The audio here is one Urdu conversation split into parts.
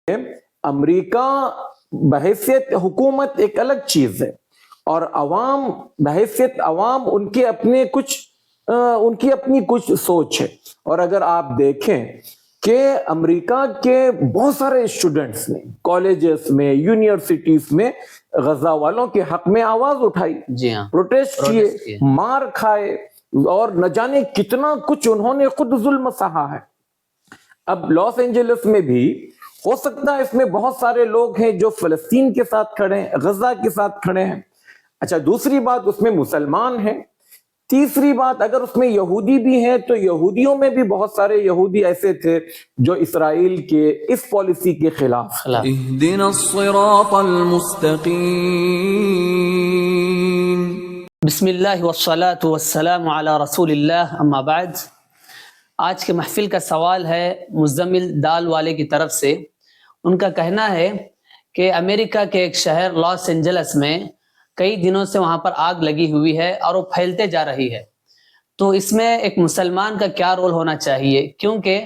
امریکہ بحیثیت حکومت ایک الگ چیز ہے اور عوام بحیثیت عوام ان کی اپنی کچھ سوچ ہے. اور اگر آپ دیکھیں کہ امریکہ کے بہت سارے اسٹوڈنٹس نے کالجز میں یونیورسٹیز میں غزہ والوں کے حق میں آواز اٹھائی, جی ہاں, پروٹیسٹ کیے, مار کھائے اور نہ جانے کتنا کچھ انہوں نے خود ظلم سہا ہے. اب لاس اینجلس میں بھی ہو سکتا ہے اس میں بہت سارے لوگ ہیں جو فلسطین کے ساتھ کھڑے ہیں, غزہ کے ساتھ کھڑے ہیں. اچھا, دوسری بات اس میں مسلمان ہیں. تیسری بات اگر اس میں یہودی بھی ہیں تو یہودیوں میں بھی بہت سارے یہودی ایسے تھے جو اسرائیل کے اس پالیسی کے خلاف. اهدنا الصراط المستقیم. بسم اللہ والصلاة والسلام علی رسول اللہ, اما بعد. آج کے محفل کا سوال ہے مزمل دال والے کی طرف سے. ان کا کہنا ہے کہ امریکہ کے ایک شہر لاس اینجلس میں کئی دنوں سے وہاں پر آگ لگی ہوئی ہے اور وہ پھیلتے جا رہی ہے. تو اس میں ایک مسلمان کا کیا رول ہونا چاہیے, کیونکہ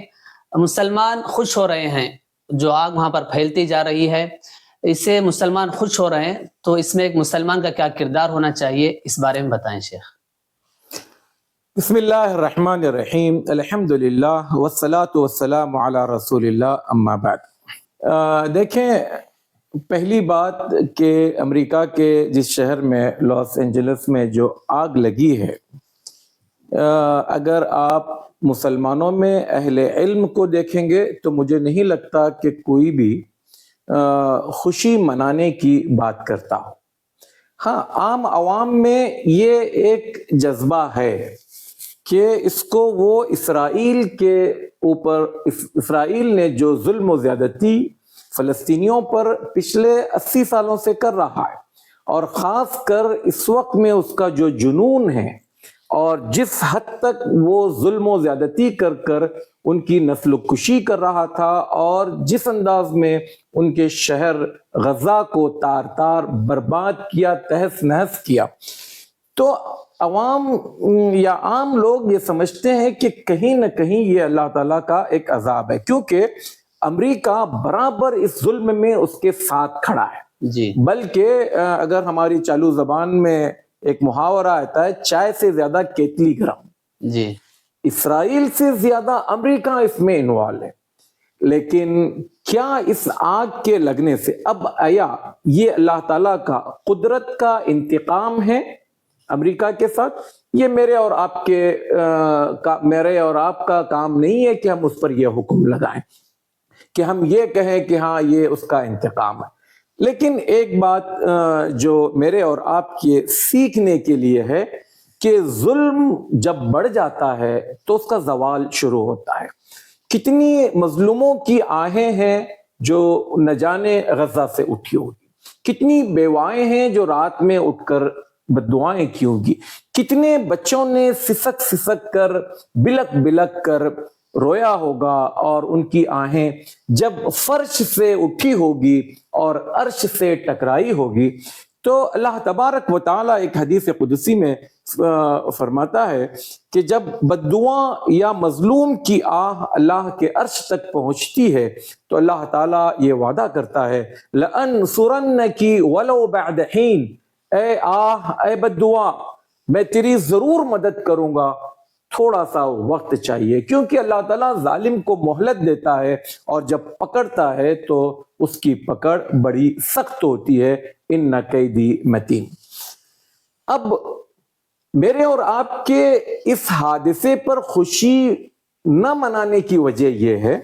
مسلمان خوش ہو رہے ہیں جو آگ وہاں پر پھیلتی جا رہی ہے, اس سے مسلمان خوش ہو رہے ہیں. تو اس میں ایک مسلمان کا کیا کردار ہونا چاہیے, اس بارے میں بتائیں شیخ. بسم اللہ الرحمن الرحیم, الحمدللہ والصلاة والسلام علی رسول اللہ, اما بعد. دیکھیں, پہلی بات کہ امریکہ کے جس شہر میں لاس اینجلس میں جو آگ لگی ہے, اگر آپ مسلمانوں میں اہل علم کو دیکھیں گے تو مجھے نہیں لگتا کہ کوئی بھی خوشی منانے کی بات کرتا ہو. ہاں, عام عوام میں یہ ایک جذبہ ہے کہ اس کو وہ اسرائیل کے اوپر, اسرائیل نے جو ظلم و زیادتی فلسطینیوں پر پچھلے 80 سالوں سے کر رہا ہے, اور خاص کر اس وقت میں اس کا جو جنون ہے اور جس حد تک وہ ظلم و زیادتی کر کر ان کی نسل کشی کر رہا تھا اور جس انداز میں ان کے شہر غزہ کو تار تار برباد کیا, تہس نہس کیا, تو عوام یا عام لوگ یہ سمجھتے ہیں کہ کہیں نہ کہیں یہ اللہ تعالیٰ کا ایک عذاب ہے, کیونکہ امریکہ برابر اس ظلم میں اس کے ساتھ کھڑا ہے. جی, بلکہ اگر ہماری چالو زبان میں ایک محاورہ آتا ہے, چائے سے زیادہ کیتلی گرم. جی, اسرائیل سے زیادہ امریکہ اس میں انوالو ہے. لیکن کیا اس آگ کے لگنے سے اب آیا یہ اللہ تعالیٰ کا قدرت کا انتقام ہے امریکہ کے ساتھ؟ یہ میرے اور آپ کا کام نہیں ہے کہ ہم اس پر یہ حکم لگائیں کہ ہم یہ کہیں کہ ہاں یہ اس کا انتقام ہے. لیکن ایک بات جو میرے اور آپ کے سیکھنے کے لیے ہے کہ ظلم جب بڑھ جاتا ہے تو اس کا زوال شروع ہوتا ہے. کتنی مظلوموں کی آہیں ہیں جو نہ جانے غزہ سے اٹھی ہوگی, کتنی بیوائیں ہیں جو رات میں اٹھ کر بددعائیں کی ہوگی, کتنے بچوں نے سسک سسک کر بلک بلک کر رویا ہوگا, اور ان کی آہیں جب فرش سے اٹھی ہوگی اور عرش سے ٹکرائی ہوگی تو اللہ تبارک و تعالیٰ ایک حدیث قدسی میں فرماتا ہے کہ جب بددعا یا مظلوم کی آہ اللہ کے عرش تک پہنچتی ہے تو اللہ تعالیٰ یہ وعدہ کرتا ہے لَأَنْصُرَنَّكِ وَلَوْ بَعْدَ حِينٍ, اے آہ, اے بددعا, میں تیری ضرور مدد کروں گا, تھوڑا سا وقت چاہیے. کیونکہ اللہ تعالیٰ ظالم کو مہلت دیتا ہے اور جب پکڑتا ہے تو اس کی پکڑ بڑی سخت ہوتی ہے. ان کیدی متین. اب میرے اور آپ کے اس حادثے پر خوشی نہ منانے کی وجہ یہ ہے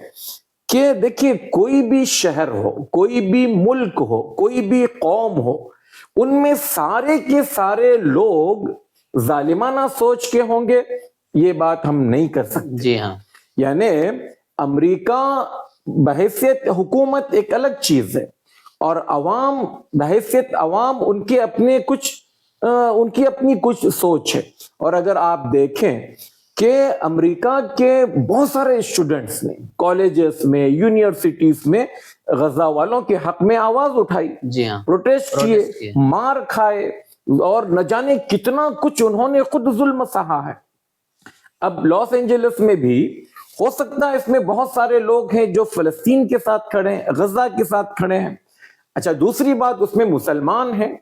کہ دیکھیے, کوئی بھی شہر ہو, کوئی بھی ملک ہو, کوئی بھی قوم ہو, ان میں سارے کے سارے لوگ ظالمانہ سوچ کے ہوں گے, یہ بات ہم نہیں کر سکتے. جی ہاں, یعنی امریکہ بحیثیت حکومت ایک الگ چیز ہے اور عوام بحیثیت عوام ان کی اپنی کچھ سوچ ہے. اور اگر آپ دیکھیں کہ امریکہ کے بہت سارے اسٹوڈنٹس نے کالجز میں یونیورسٹیز میں غزہ والوں کے حق میں آواز اٹھائی, جی ہاں, پروٹیسٹ کیے, مار کھائے اور نہ جانے کتنا کچھ انہوں نے خود ظلم سہا ہے. اب لاس اینجلس میں بھی ہو سکتا ہے اس میں بہت سارے لوگ ہیں جو فلسطین کے ساتھ کھڑے ہیں، غزہ کے ساتھ کھڑے ہیں. اچھا دوسری بات اس میں مسلمان ہیں.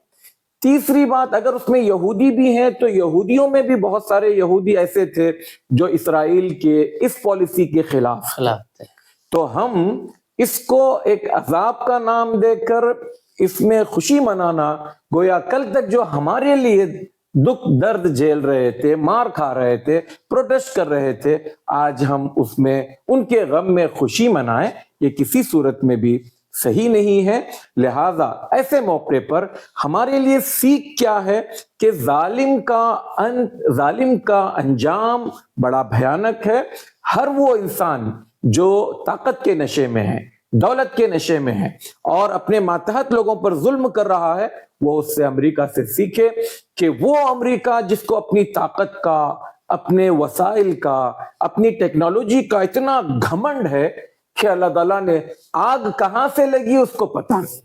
تیسری بات اگر اس میں یہودی بھی ہیں تو یہودیوں میں بھی بہت سارے یہودی ایسے تھے جو اسرائیل کے اس پالیسی کے خلاف. تو ہم اس کو ایک عذاب کا نام دے کر اس میں خوشی منانا، گویا کل تک جو ہمارے لیے دکھ درد جھیل رہے تھے، مار کھا رہے تھے، پروٹیسٹ کر رہے تھے، آج ہم اس میں ان کے غم میں خوشی منائیں، یہ کسی صورت میں بھی صحیح نہیں ہے. لہذا ایسے موقع پر ہمارے لیے سیکھ کیا ہے کہ ظالم کا انجام بڑا بھیانک ہے. ہر وہ انسان جو طاقت کے نشے میں ہے، دولت کے نشے میں ہے اور اپنے ماتحت لوگوں پر ظلم کر رہا ہے، وہ اس سے امریکہ سے سیکھے کہ وہ امریکہ جس کو اپنی طاقت کا، اپنے وسائل کا، اپنی ٹیکنالوجی کا اتنا گھمنڈ ہے کہ اللہ تعالیٰ نے آگ کہاں سے لگی اس کو پتہ نہیں.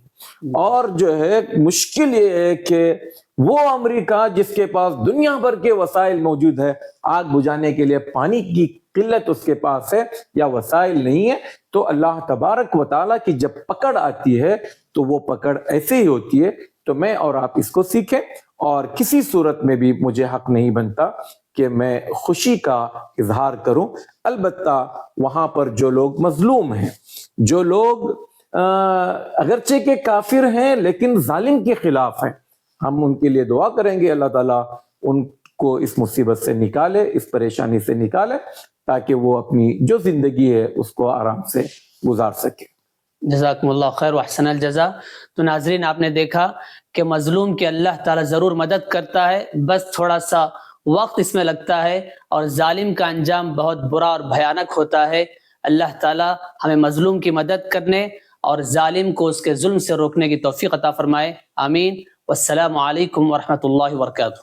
اور جو ہے مشکل یہ ہے کہ وہ امریکہ جس کے پاس دنیا بھر کے وسائل موجود ہے، آگ بجھانے کے لیے پانی کی قلت اس کے پاس ہے یا وسائل نہیں ہے. تو اللہ تبارک و تعالیٰ کی جب پکڑ آتی ہے تو وہ پکڑ ایسے ہی ہوتی ہے. تو میں اور آپ اس کو سیکھیں، اور کسی صورت میں بھی مجھے حق نہیں بنتا کہ میں خوشی کا اظہار کروں. البتہ وہاں پر جو لوگ مظلوم ہیں، جو لوگ اگرچہ کہ کافر ہیں لیکن ظالم کے خلاف ہیں، ہم ان کے لیے دعا کریں گے اللہ تعالیٰ ان کو اس مصیبت سے نکالے، اس پریشانی سے نکالے، تاکہ وہ اپنی جو زندگی ہے اس کو آرام سے گزار سکے. جزاکم اللہ خیر و احسن الجزا. تو ناظرین آپ نے دیکھا کہ مظلوم کی اللہ تعالیٰ ضرور مدد کرتا ہے، بس تھوڑا سا وقت اس میں لگتا ہے، اور ظالم کا انجام بہت برا اور بھیانک ہوتا ہے. اللہ تعالیٰ ہمیں مظلوم کی مدد کرنے اور ظالم کو اس کے ظلم سے روکنے کی توفیق عطا فرمائے. آمین. والسلام علیکم ورحمۃ اللہ وبرکاتہ.